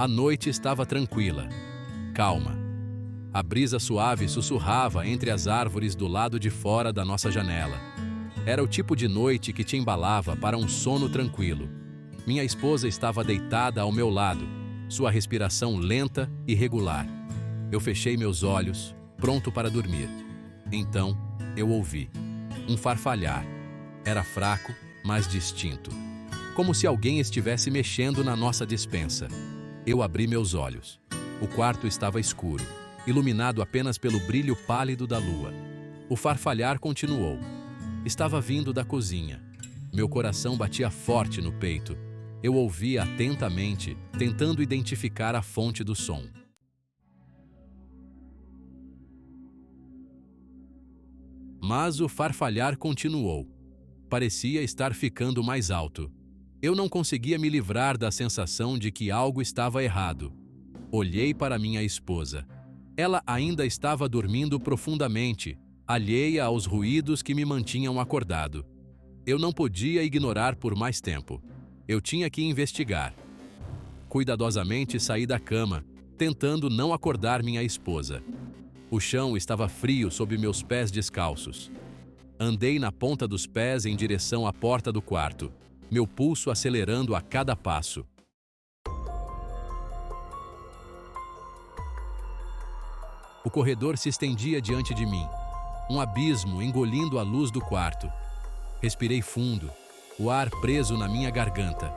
A noite estava tranquila, calma. A brisa suave sussurrava entre as árvores do lado de fora da nossa janela. Era o tipo de noite que te embalava para um sono tranquilo. Minha esposa estava deitada ao meu lado, sua respiração lenta e regular. Eu fechei meus olhos, pronto para dormir. Então, eu ouvi um farfalhar. Era fraco, mas distinto. Como se alguém estivesse mexendo na nossa despensa. Eu abri meus olhos. O quarto estava escuro, iluminado apenas pelo brilho pálido da lua. O farfalhar continuou. Estava vindo da cozinha. Meu coração batia forte no peito. Eu ouvia atentamente, tentando identificar a fonte do som. Mas o farfalhar continuou. Parecia estar ficando mais alto. Eu não conseguia me livrar da sensação de que algo estava errado. Olhei para minha esposa. Ela ainda estava dormindo profundamente, alheia aos ruídos que me mantinham acordado. Eu não podia ignorar por mais tempo. Eu tinha que investigar. Cuidadosamente saí da cama, tentando não acordar minha esposa. O chão estava frio sob meus pés descalços. Andei na ponta dos pés em direção à porta do quarto, meu pulso acelerando a cada passo. O corredor se estendia diante de mim, um abismo engolindo a luz do quarto. Respirei fundo, o ar preso na minha garganta.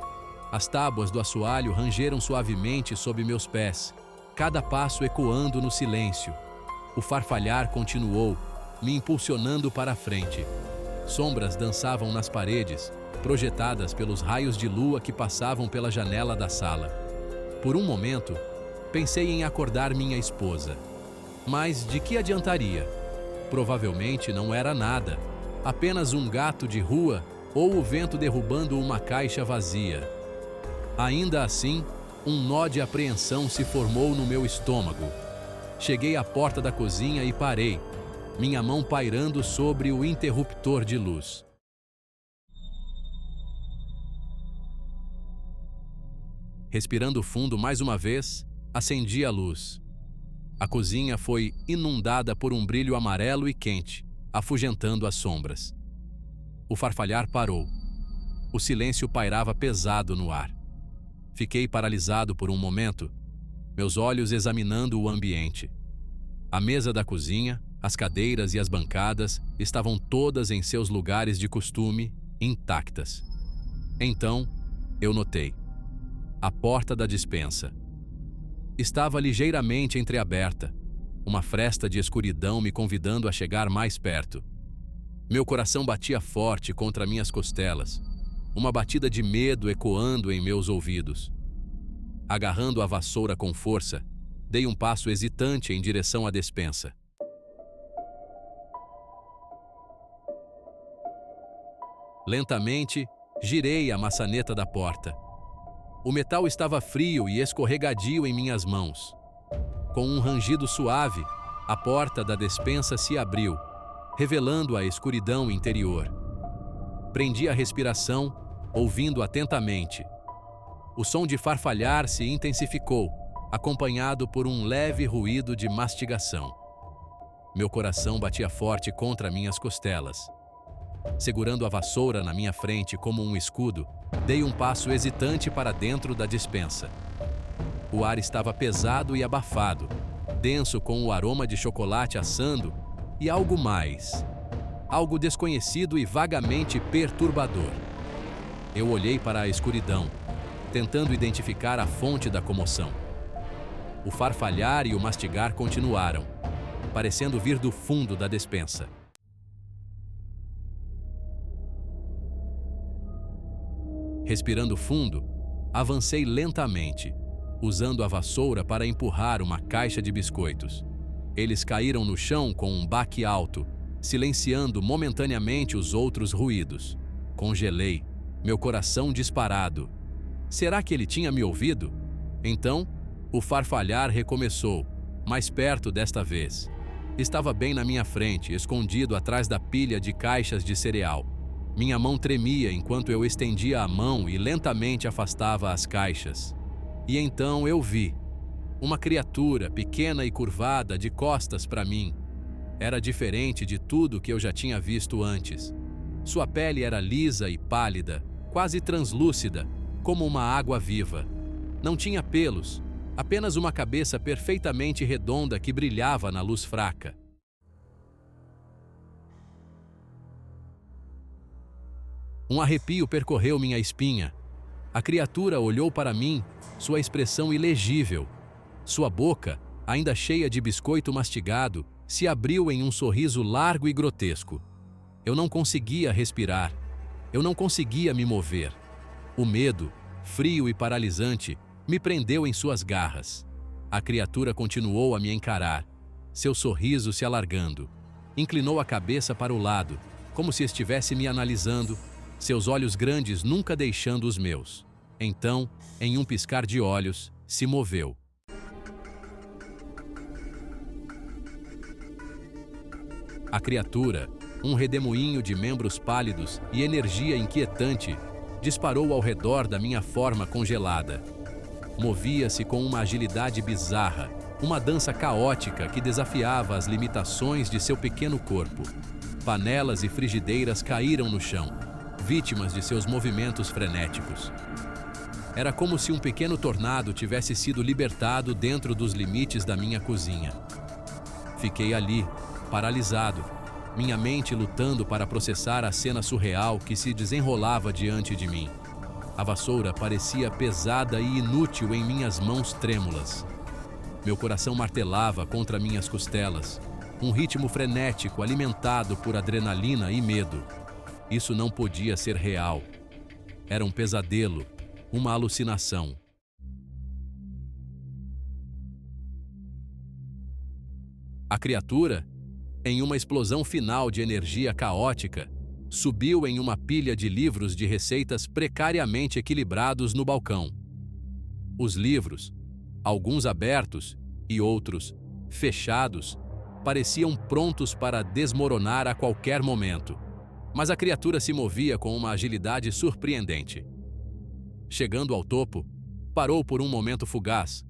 As tábuas do assoalho rangeram suavemente sob meus pés, cada passo ecoando no silêncio. O farfalhar continuou, me impulsionando para a frente. Sombras dançavam nas paredes, projetadas pelos raios de lua que passavam pela janela da sala. Por um momento, pensei em acordar minha esposa. Mas de que adiantaria? Provavelmente não era nada, apenas um gato de rua ou o vento derrubando uma caixa vazia. Ainda assim, um nó de apreensão se formou no meu estômago. Cheguei à porta da cozinha e parei, minha mão pairando sobre o interruptor de luz. Respirando fundo mais uma vez, acendi a luz. A cozinha foi inundada por um brilho amarelo e quente, afugentando as sombras. O farfalhar parou. O silêncio pairava pesado no ar. Fiquei paralisado por um momento, meus olhos examinando o ambiente. A mesa da cozinha, as cadeiras e as bancadas estavam todas em seus lugares de costume, intactas. Então, eu notei. A porta da despensa estava ligeiramente entreaberta, uma fresta de escuridão me convidando a chegar mais perto. Meu coração batia forte contra minhas costelas, uma batida de medo ecoando em meus ouvidos. Agarrando a vassoura com força, dei um passo hesitante em direção à despensa. Lentamente, girei a maçaneta da porta. O metal estava frio e escorregadio em minhas mãos. Com um rangido suave, a porta da despensa se abriu, revelando a escuridão interior. Prendi a respiração, ouvindo atentamente. O som de farfalhar se intensificou, acompanhado por um leve ruído de mastigação. Meu coração batia forte contra minhas costelas. Segurando a vassoura na minha frente como um escudo, dei um passo hesitante para dentro da despensa. O ar estava pesado e abafado, denso com o aroma de chocolate assando e algo mais. Algo desconhecido e vagamente perturbador. Eu olhei para a escuridão, tentando identificar a fonte da comoção. O farfalhar e o mastigar continuaram, parecendo vir do fundo da despensa. Respirando fundo, avancei lentamente, usando a vassoura para empurrar uma caixa de biscoitos. Eles caíram no chão com um baque alto, silenciando momentaneamente os outros ruídos. Congelei, meu coração disparado. Será que ele tinha me ouvido? Então, o farfalhar recomeçou, mais perto desta vez. Estava bem na minha frente, escondido atrás da pilha de caixas de cereal. Minha mão tremia enquanto eu estendia a mão e lentamente afastava as caixas. E então eu vi uma criatura pequena e curvada de costas para mim. Era diferente de tudo que eu já tinha visto antes. Sua pele era lisa e pálida, quase translúcida, como uma água viva. Não tinha pelos, apenas uma cabeça perfeitamente redonda que brilhava na luz fraca. Um arrepio percorreu minha espinha. A criatura olhou para mim, sua expressão ilegível. Sua boca, ainda cheia de biscoito mastigado, se abriu em um sorriso largo e grotesco. Eu não conseguia respirar. Eu não conseguia me mover. O medo, frio e paralisante, me prendeu em suas garras. A criatura continuou a me encarar, seu sorriso se alargando. Inclinou a cabeça para o lado, como se estivesse me analisando, seus olhos grandes nunca deixando os meus. Então, em um piscar de olhos, se moveu. A criatura, um redemoinho de membros pálidos e energia inquietante, disparou ao redor da minha forma congelada. Movia-se com uma agilidade bizarra, uma dança caótica que desafiava as limitações de seu pequeno corpo. Panelas e frigideiras caíram no chão, vítimas de seus movimentos frenéticos. Era como se um pequeno tornado tivesse sido libertado dentro dos limites da minha cozinha. Fiquei ali, paralisado, minha mente lutando para processar a cena surreal que se desenrolava diante de mim. A vassoura parecia pesada e inútil em minhas mãos trêmulas. Meu coração martelava contra minhas costelas, um ritmo frenético alimentado por adrenalina e medo. Isso não podia ser real. Era um pesadelo, uma alucinação. A criatura, em uma explosão final de energia caótica, subiu em uma pilha de livros de receitas precariamente equilibrados no balcão. Os livros, alguns abertos e outros fechados, pareciam prontos para desmoronar a qualquer momento. Mas a criatura se movia com uma agilidade surpreendente. Chegando ao topo, parou por um momento fugaz,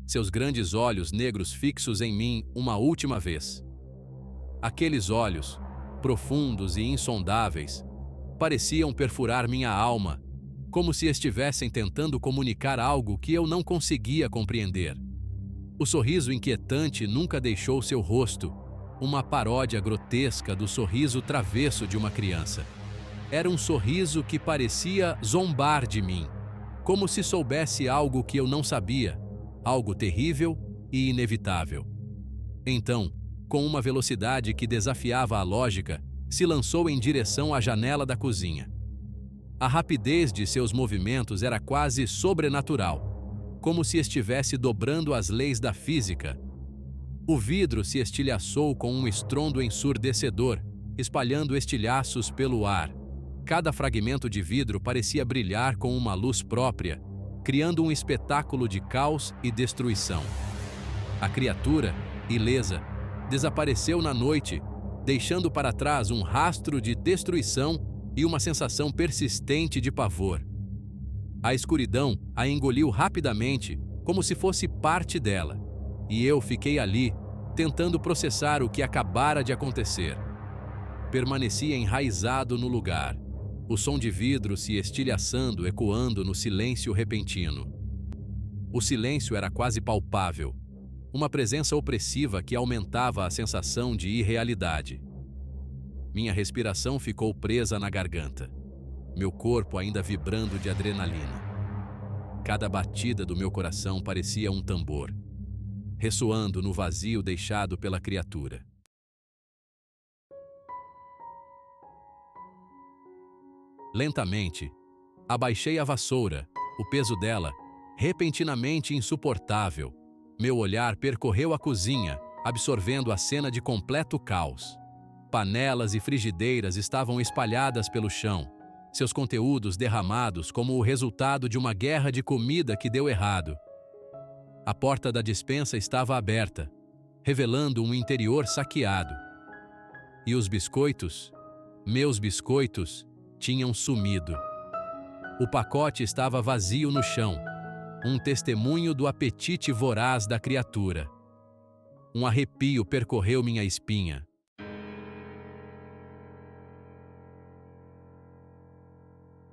seus grandes olhos negros fixos em mim uma última vez. Aqueles olhos, profundos e insondáveis, pareciam perfurar minha alma, como se estivessem tentando comunicar algo que eu não conseguia compreender. O sorriso inquietante nunca deixou seu rosto, uma paródia grotesca do sorriso travesso de uma criança. Era um sorriso que parecia zombar de mim, como se soubesse algo que eu não sabia, algo terrível e inevitável. Então, com uma velocidade que desafiava a lógica, se lançou em direção à janela da cozinha. A rapidez de seus movimentos era quase sobrenatural, como se estivesse dobrando as leis da física. O vidro se estilhaçou com um estrondo ensurdecedor, espalhando estilhaços pelo ar. Cada fragmento de vidro parecia brilhar com uma luz própria, criando um espetáculo de caos e destruição. A criatura, ilesa, desapareceu na noite, deixando para trás um rastro de destruição e uma sensação persistente de pavor. A escuridão a engoliu rapidamente, como se fosse parte dela, e eu fiquei ali, tentando processar o que acabara de acontecer. Permanecia enraizado no lugar, o som de vidro se estilhaçando, ecoando no silêncio repentino. O silêncio era quase palpável, uma presença opressiva que aumentava a sensação de irrealidade. Minha respiração ficou presa na garganta, meu corpo ainda vibrando de adrenalina. Cada batida do meu coração parecia um tambor, ressoando no vazio deixado pela criatura. Lentamente, abaixei a vassoura, o peso dela, repentinamente insuportável. Meu olhar percorreu a cozinha, absorvendo a cena de completo caos. Panelas e frigideiras estavam espalhadas pelo chão, seus conteúdos derramados como o resultado de uma guerra de comida que deu errado. A porta da despensa estava aberta, revelando um interior saqueado. E os biscoitos, meus biscoitos, tinham sumido. O pacote estava vazio no chão, um testemunho do apetite voraz da criatura. Um arrepio percorreu minha espinha.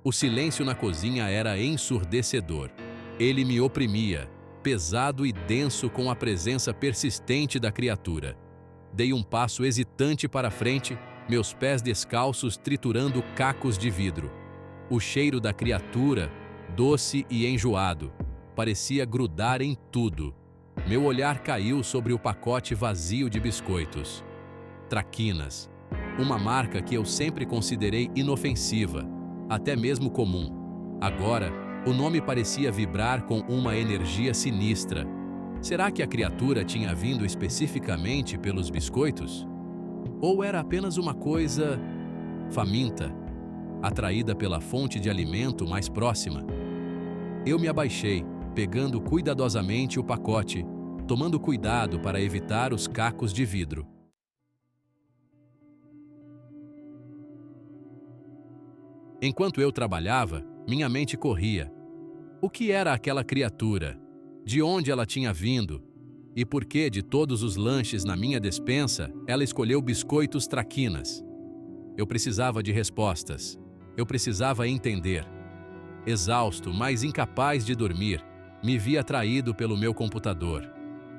O silêncio na cozinha era ensurdecedor. Ele me oprimia, pesado e denso com a presença persistente da criatura. Dei um passo hesitante para frente, meus pés descalços triturando cacos de vidro. O cheiro da criatura, doce e enjoado, parecia grudar em tudo. Meu olhar caiu sobre o pacote vazio de biscoitos. Traquinas, uma marca que eu sempre considerei inofensiva, até mesmo comum. Agora, o nome parecia vibrar com uma energia sinistra. Será que a criatura tinha vindo especificamente pelos biscoitos? Ou era apenas uma coisa faminta, atraída pela fonte de alimento mais próxima? Eu me abaixei, pegando cuidadosamente o pacote, tomando cuidado para evitar os cacos de vidro. Enquanto eu trabalhava, minha mente corria. O que era aquela criatura? De onde ela tinha vindo? E por que, de todos os lanches na minha despensa, ela escolheu biscoitos traquinas? Eu precisava de respostas. Eu precisava entender. Exausto, mas incapaz de dormir, me vi atraído pelo meu computador.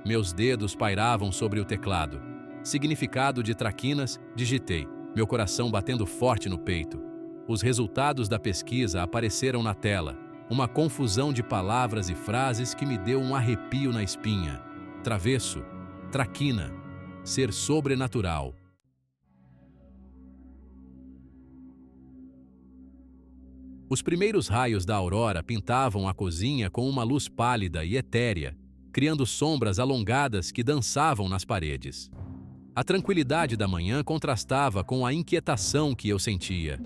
Meus dedos pairavam sobre o teclado. Significado de traquinas, digitei, meu coração batendo forte no peito. Os resultados da pesquisa apareceram na tela, uma confusão de palavras e frases que me deu um arrepio na espinha. Travesso, traquina, ser sobrenatural. Os primeiros raios da aurora pintavam a cozinha com uma luz pálida e etérea, criando sombras alongadas que dançavam nas paredes. A tranquilidade da manhã contrastava com a inquietação que eu sentia.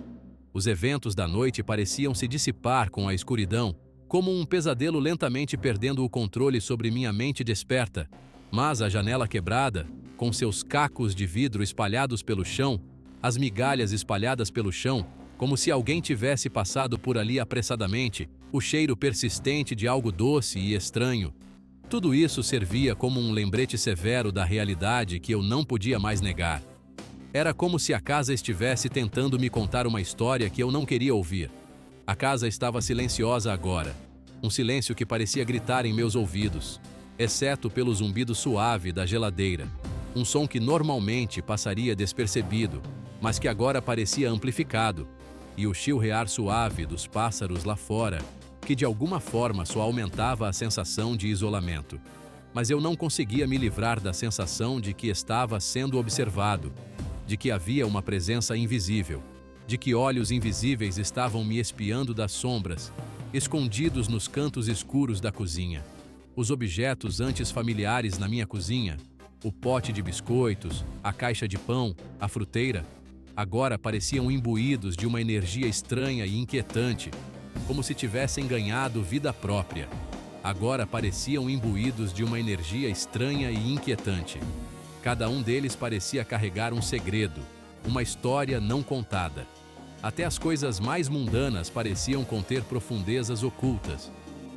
Os eventos da noite pareciam se dissipar com a escuridão, como um pesadelo lentamente perdendo o controle sobre minha mente desperta. Mas a janela quebrada, com seus cacos de vidro espalhados pelo chão, as migalhas espalhadas pelo chão, como se alguém tivesse passado por ali apressadamente, o cheiro persistente de algo doce e estranho. Tudo isso servia como um lembrete severo da realidade que eu não podia mais negar. Era como se a casa estivesse tentando me contar uma história que eu não queria ouvir. A casa estava silenciosa agora, um silêncio que parecia gritar em meus ouvidos, exceto pelo zumbido suave da geladeira, um som que normalmente passaria despercebido, mas que agora parecia amplificado, e o chilrear suave dos pássaros lá fora, que de alguma forma só aumentava a sensação de isolamento. Mas eu não conseguia me livrar da sensação de que estava sendo observado, de que havia uma presença invisível, de que olhos invisíveis estavam me espiando das sombras, escondidos nos cantos escuros da cozinha. Os objetos antes familiares na minha cozinha, o pote de biscoitos, a caixa de pão, a fruteira, agora pareciam imbuídos de uma energia estranha e inquietante, como se tivessem ganhado vida própria. Agora pareciam imbuídos de uma energia estranha e inquietante. Cada um deles parecia carregar um segredo, uma história não contada. Até as coisas mais mundanas pareciam conter profundezas ocultas,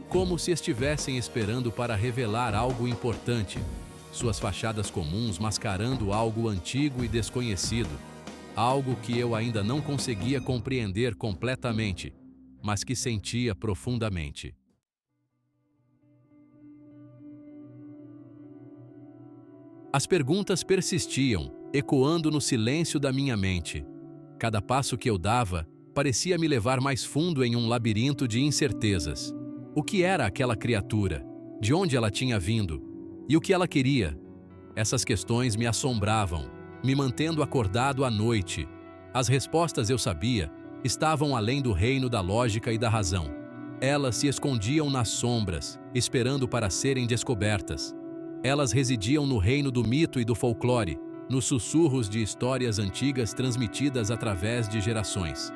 como se estivessem esperando para revelar algo importante, suas fachadas comuns mascarando algo antigo e desconhecido, algo que eu ainda não conseguia compreender completamente, mas que sentia profundamente. As perguntas persistiam, ecoando no silêncio da minha mente. Cada passo que eu dava parecia me levar mais fundo em um labirinto de incertezas. O que era aquela criatura? De onde ela tinha vindo? E o que ela queria? Essas questões me assombravam, me mantendo acordado à noite. As respostas, eu sabia, estavam além do reino da lógica e da razão. Elas se escondiam nas sombras, esperando para serem descobertas. Elas residiam no reino do mito e do folclore, nos sussurros de histórias antigas transmitidas através de gerações.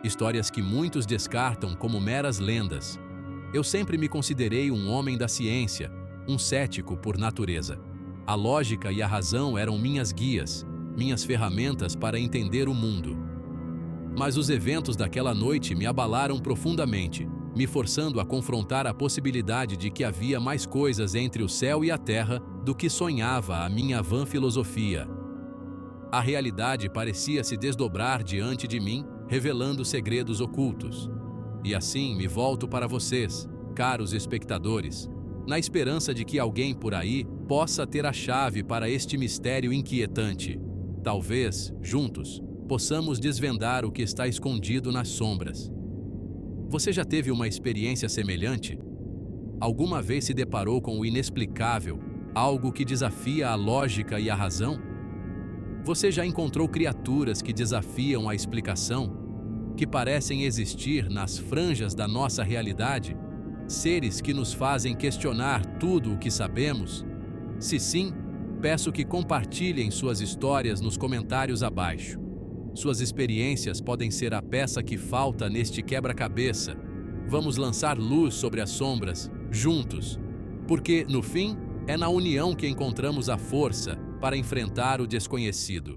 Histórias que muitos descartam como meras lendas. Eu sempre me considerei um homem da ciência, um cético por natureza. A lógica e a razão eram minhas guias, minhas ferramentas para entender o mundo. Mas os eventos daquela noite me abalaram profundamente, me forçando a confrontar a possibilidade de que havia mais coisas entre o céu e a terra do que sonhava a minha vã filosofia. A realidade parecia se desdobrar diante de mim, revelando segredos ocultos. E assim me volto para vocês, caros espectadores, na esperança de que alguém por aí possa ter a chave para este mistério inquietante. Talvez, juntos, possamos desvendar o que está escondido nas sombras. Você já teve uma experiência semelhante? Alguma vez se deparou com o inexplicável, algo que desafia a lógica e a razão? Você já encontrou criaturas que desafiam a explicação, que parecem existir nas franjas da nossa realidade? Seres que nos fazem questionar tudo o que sabemos? Se sim, peço que compartilhem suas histórias nos comentários abaixo. Suas experiências podem ser a peça que falta neste quebra-cabeça. Vamos lançar luz sobre as sombras, juntos, porque, no fim, é na união que encontramos a força para enfrentar o desconhecido.